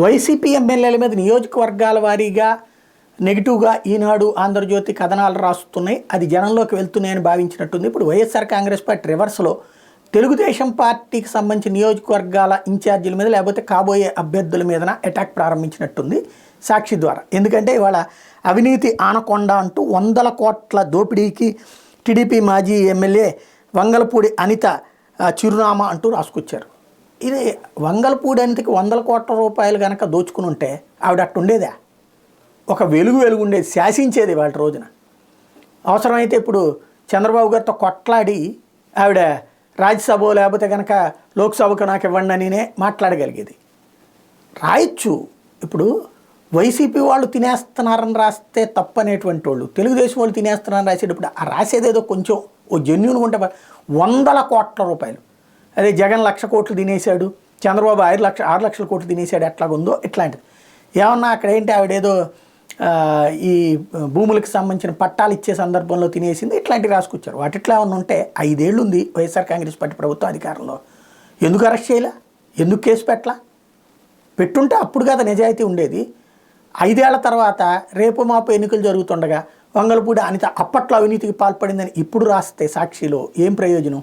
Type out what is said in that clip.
YCP ఎమ్మెల్యేల మీద నియోజకవర్గాల వారీగా నెగిటివ్గా ఈనాడు ఆంధ్రజ్యోతి కథనాలు రాస్తున్నాయి. అది జనంలోకి వెళ్తున్నాయని భావించినట్టుంది. ఇప్పుడు వైఎస్ఆర్ కాంగ్రెస్ పార్టీ రివర్స్లో తెలుగుదేశం పార్టీకి సంబంధించిన నియోజకవర్గాల ఇన్ఛార్జీల మీద లేకపోతే కాబోయే అభ్యర్థుల మీదన అటాక్ ప్రారంభించినట్టుంది సాక్షి ద్వారా. ఎందుకంటే ఇవాళ అవినీతి ఆనకొండ అంటూ 100 కోట్ల దోపిడీకి టీడీపీ మాజీ ఎమ్మెల్యే వంగలపూడి అనిత చిరునామా అంటూ రాసుకొచ్చారు. ఇది వంగలపూడి అనితకి 100 కోట్ల రూపాయలు కనుక దోచుకుని ఉంటే ఆవిడ అట్టు ఉండేదా? ఒక వెలుగు ఉండేది, శాసించేది వాళ్ళ రోజున. అవసరమైతే ఇప్పుడు చంద్రబాబు గారితో కొట్లాడి ఆవిడ రాజ్యసభ లేకపోతే కనుక లోక్సభకు నాకు ఇవ్వండి అనినే మాట్లాడగలిగేది. రాయొచ్చు. ఇప్పుడు వైసీపీ వాళ్ళు తినేస్తున్నారని రాస్తే తప్పనేటువంటి వాళ్ళు, తెలుగుదేశం వాళ్ళు తినేస్తున్నారని రాసేటప్పుడు ఆ రాసేదేదో కొంచెం ఓ జెన్యూన్గా ఉంటే 100 కోట్ల రూపాయలు. అదే జగన్ 1,00,000 కోట్లు తినేశాడు, చంద్రబాబు 6 లక్షల కోట్లు తినేశాడు, ఎట్లాగుందో ఇట్లాంటిది. ఏమన్నా అక్కడ ఏంటి ఆవిడేదో ఈ భూములకు సంబంధించిన పట్టాలు ఇచ్చే సందర్భంలో తినేసింది, ఇట్లాంటివి రాసుకొచ్చారు. వాటిట్లో ఏమన్నా ఉంటే 5 ఏళ్ళు ఉంది వైఎస్ఆర్ కాంగ్రెస్ పార్టీ ప్రభుత్వం అధికారంలో, ఎందుకు అరెస్ట్ చేయలే, ఎందుకు కేసు పెట్టలా? పెట్టుంటే అప్పుడు కదా నిజాయితీ ఉండేది. 5 ఏళ్ల తర్వాత రేపు మాపు ఎన్నికలు జరుగుతుండగా వంగలపూడి అనిత అప్పట్లో అవినీతికి పాల్పడిందని ఇప్పుడు రాస్తే సాక్షిలో ఏం ప్రయోజనం?